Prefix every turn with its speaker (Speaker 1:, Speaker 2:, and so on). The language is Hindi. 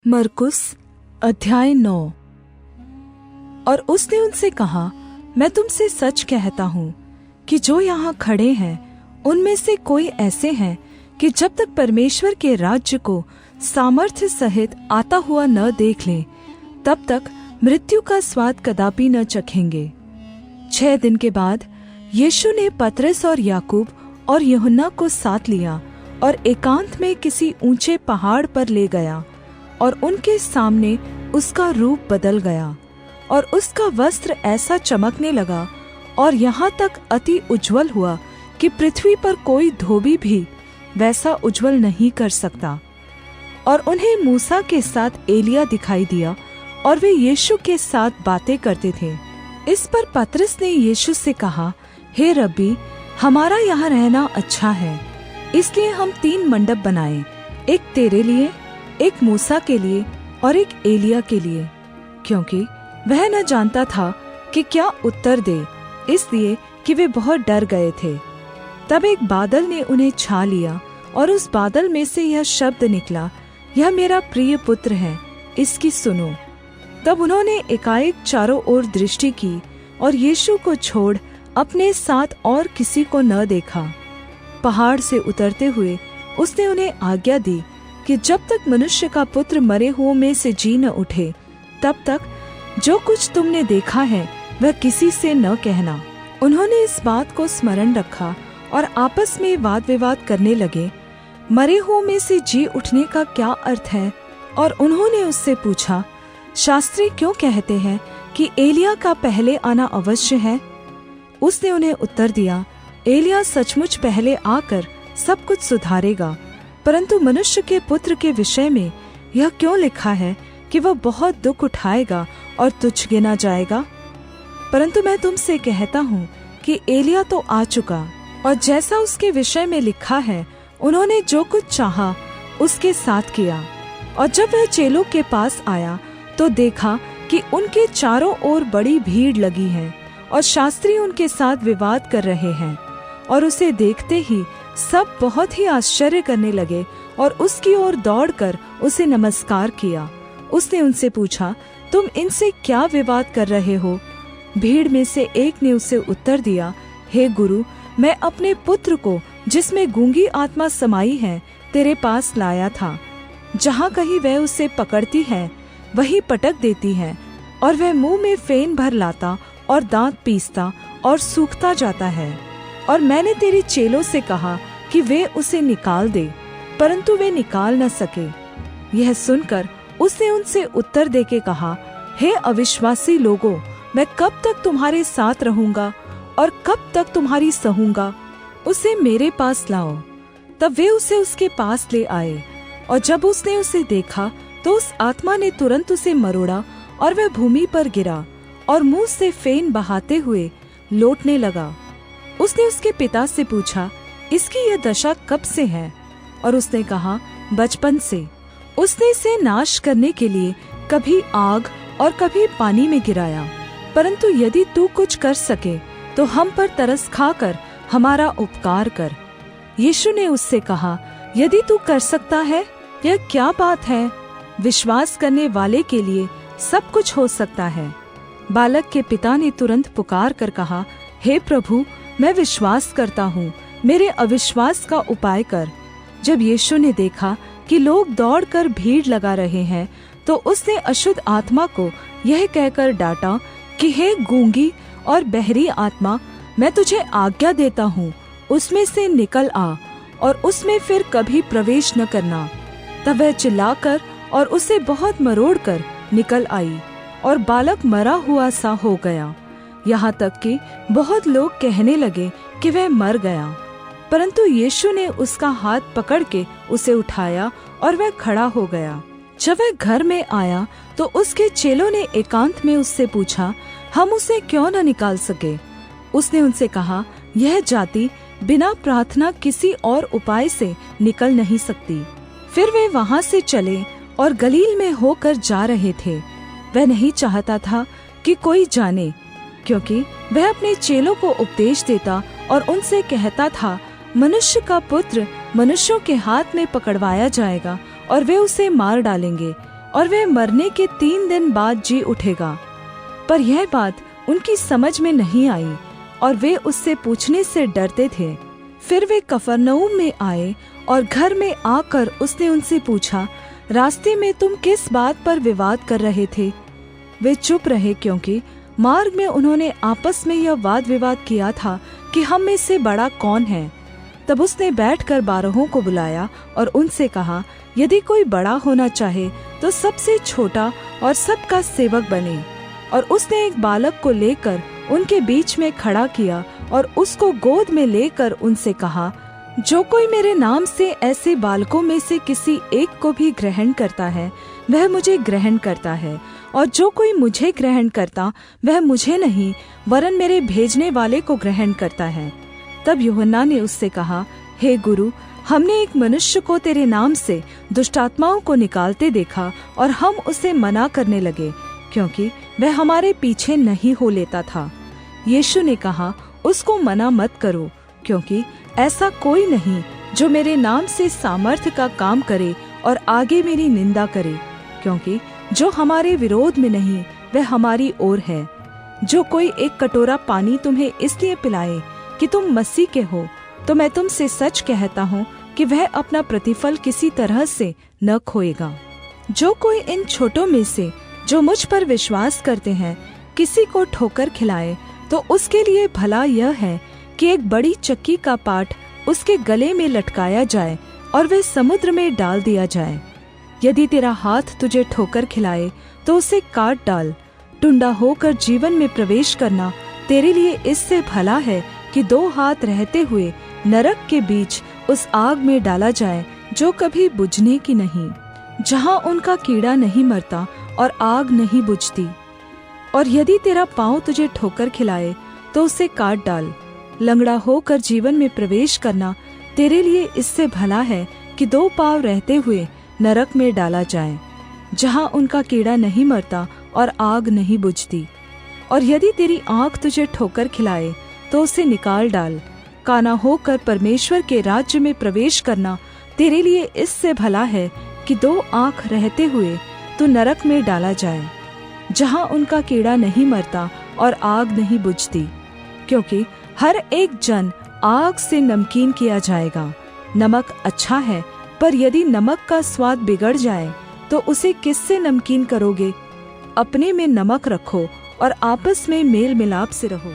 Speaker 1: मरकुस अध्याय 9। और उसने उनसे कहा, मैं तुमसे सच कहता हूँ कि जो यहाँ खड़े हैं उनमें से कोई ऐसे हैं कि जब तक परमेश्वर के राज्य को सामर्थ्य सहित आता हुआ न देख लें, तब तक मृत्यु का स्वाद कदापि न चखेंगे। 6 दिन के बाद यीशु ने पतरस और याकूब और यूहन्ना को साथ लिया और एकांत में किसी ऊंचे पहाड़ पर ले गया, और उनके सामने उसका रूप बदल गया, और उसका वस्त्र ऐसा चमकने लगा और यहाँ तक अति उज्ज्वल हुआ कि पृथ्वी पर कोई धोबी भी वैसा उज्ज्वल नहीं कर सकता। और उन्हें मूसा के साथ एलिया दिखाई दिया, और वे यीशु के साथ बातें करते थे। इस पर पतरस ने यीशु से कहा, हे रब्बी, हमारा यहाँ रहना अच्छा है, इसलिए हम 3 मंडप बनाएं, एक तेरे लिए, एक मूसा के लिए और एक एलिया के लिए। क्योंकि वह न जानता था कि क्या उत्तर दे, इसलिए कि वे बहुत डर गए थे। तब एक बादल ने उन्हें छा लिया, और उस बादल में से यह शब्द निकला, यह मेरा प्रिय पुत्र है, इसकी सुनो। तब उन्होंने एकाएक चारों ओर दृष्टि की, और यीशु को छोड़ अपने साथ और किसी को न देखा। पहाड़ से उतरते हुए उसने उन्हें आज्ञा दी कि जब तक मनुष्य का पुत्र मरे हुओं में से जी न उठे, तब तक जो कुछ तुमने देखा है वह किसी से न कहना। उन्होंने इस बात को स्मरण रखा और आपस में वाद विवाद करने लगे, मरे हुओं में से जी उठने का क्या अर्थ है? और उन्होंने उससे पूछा, शास्त्री क्यों कहते हैं कि एलिया का पहले आना अवश्य है? उसने उन्हें उत्तर दिया, एलिया सचमुच पहले आकर सब कुछ सुधारेगा, परंतु मनुष्य के पुत्र के विषय में यह क्यों लिखा है कि वह बहुत दुख उठाएगा और तुच्छ गिना जाएगा? परंतु मैं तुमसे कहता हूँ कि एलिया तो आ चुका, और जैसा उसके विषय में लिखा है उन्होंने जो कुछ चाहा उसके साथ किया। और जब वह चेलों के पास आया तो देखा कि उनके चारों ओर बड़ी भीड़ लगी है, और शास्त्री उनके साथ विवाद कर रहे हैं। और उसे देखते ही सब बहुत ही आश्चर्य करने लगे और उसकी ओर दौड़कर उसे नमस्कार किया। उसने उनसे पूछा, तुम इनसे क्या विवाद कर रहे हो? भीड़ में से एक ने उसे उत्तर दिया, हे गुरु, मैं अपने पुत्र को, जिसमें गूंगी आत्मा समाई है, तेरे पास लाया था। जहाँ कहीं वह उसे पकड़ती है वहीं पटक देती है, और वह मुंह में फेन भर लाता और दांत पीसता और सूखता जाता है। और मैंने तेरे चेलों से कहा कि वे उसे निकाल दे, परंतु वे निकाल न सके। यह सुनकर उसने उनसे उत्तर देके कहा, हे अविश्वासी लोगों, मैं कब तक तुम्हारे साथ रहूंगा और कब तक तुम्हारी सहूंगा? उसे मेरे पास लाओ। तब वे उसे उसके पास ले आए, और जब उसने उसे देखा तो उस आत्मा ने तुरंत उसे मरोड़ा, और वह भूमि पर गिरा और मुंह से फेन बहाते हुए लौटने लगा। उसने उसके पिता से पूछा, इसकी यह दशा कब से है? और उसने कहा, बचपन से। उसने इसे नाश करने के लिए कभी आग और कभी पानी में गिराया। परंतु यदि तू कुछ कर सके तो हम पर तरस खाकर हमारा उपकार कर। यीशु ने उससे कहा, यदि तू कर सकता है, यह क्या बात है? विश्वास करने वाले के लिए सब कुछ हो सकता है। बालक के पिता ने तुरंत पुकार कर कहा, हे प्रभु, मैं विश्वास करता हूँ, मेरे अविश्वास का उपाय कर। जब यीशु ने देखा कि लोग दौड़कर भीड़ लगा रहे हैं, तो उसने अशुद्ध आत्मा को यह कहकर डांटा कि हे गूंगी और बहरी आत्मा, मैं तुझे आज्ञा देता हूँ, उसमें से निकल आ और उसमें फिर कभी प्रवेश न करना। तब वह चिल्लाकर और उसे बहुत मरोड़कर निकल आई, और बालक मरा हुआ सा हो गया। यहाँ तक कि बहुत लोग कहने लगे कि वह मर गया। परंतु यीशु ने उसका हाथ पकड़ के उसे उठाया, और वह खड़ा हो गया। जब वह घर में आया तो उसके चेलों ने एकांत में उससे पूछा, हम उसे क्यों न निकाल सके? उसने उनसे कहा, यह जाति बिना प्रार्थना किसी और उपाय से निकल नहीं सकती। फिर वे वहां से चले और गलील में होकर जा रहे थे। वह नहीं चाहता था कि कोई जाने, क्योंकि वह अपने चेलों को उपदेश देता और उनसे कहता था, मनुष्य का पुत्र मनुष्यों के हाथ में पकड़वाया जाएगा, और वे उसे मार डालेंगे, और वह मरने के 3 दिन बाद जी उठेगा। पर यह बात उनकी समझ में नहीं आई और वे उससे पूछने से डरते थे। फिर वे कफरनहूम में आए और घर में आकर उसने उनसे पूछा, रास्ते में तुम किस बात पर विवाद कर रहे थे? वे चुप रहे, क्योंकि मार्ग में उन्होंने आपस में यह वाद विवाद किया था कि हम में से बड़ा कौन है। तब उसने बैठकर 12 को बुलाया और उनसे कहा, यदि कोई बड़ा होना चाहे तो सबसे छोटा और सबका सेवक बने। और उसने एक बालक को लेकर उनके बीच में खड़ा किया और उसको गोद में लेकर उनसे कहा, जो कोई मेरे नाम से ऐसे बालकों में से किसी एक को भी ग्रहण करता है, वह मुझे ग्रहण करता है, और जो कोई मुझे ग्रहण करता वह मुझे नहीं वरन मेरे भेजने वाले को ग्रहण करता है। तब यूहन्ना ने उससे कहा, हे गुरु, हमने एक मनुष्य को तेरे नाम से दुष्टात्माओं को निकालते देखा और हम उसे मना करने लगे, क्योंकि वह हमारे पीछे नहीं हो लेता था। यीशु ने कहा, उसको मना मत करो, क्योंकि ऐसा कोई नहीं जो मेरे नाम से सामर्थ्य का काम करे और आगे मेरी निंदा करे, क्योंकि जो हमारे विरोध में नहीं वह हमारी ओर है। जो कोई एक कटोरा पानी तुम्हें इसलिए पिलाए कि तुम मसीह के हो, तो मैं तुमसे सच कहता हूँ कि वह अपना प्रतिफल किसी तरह से न खोएगा। जो कोई इन छोटों में से जो मुझ पर विश्वास करते हैं किसी को ठोकर खिलाए, तो उसके लिए भला यह है कि एक बड़ी चक्की का पाट उसके गले में लटकाया जाए और वह समुद्र में डाल दिया जाए। यदि तेरा हाथ तुझे ठोकर खिलाए तो उसे काट डाल। टुंडा होकर जीवन में प्रवेश करना तेरे लिए इससे भला है कि 2 हाथ रहते हुए नरक के बीच उस आग में डाला जाए जो कभी बुझने की नहीं, जहाँ उनका कीड़ा नहीं मरता और आग नहीं बुझती। और यदि तेरा पाँव तुझे ठोकर खिलाए तो उसे काट डाल। लंगड़ा होकर जीवन में प्रवेश करना तेरे लिए इससे भला है कि 2 पाँव रहते हुए नरक में डाला जाए, जहाँ उनका कीड़ा नहीं मरता और आग नहीं बुझती। और यदि तेरी आँख तुझे ठोकर खिलाए तो उसे निकाल डाल। काना होकर परमेश्वर के राज्य में प्रवेश करना तेरे लिए इससे भला है कि 2 आँख रहते हुए तू नरक में डाला जाए, जहाँ उनका कीड़ा नहीं मरता और आग नहीं बुझती। क्योंकि हर एक जन आग से नमकीन किया जाएगा। नमक अच्छा है, पर यदि नमक का स्वाद बिगड़ जाए तो उसे किससे नमकीन करोगे? अपने में नमक रखो और आपस में मेल मिलाप से रहो।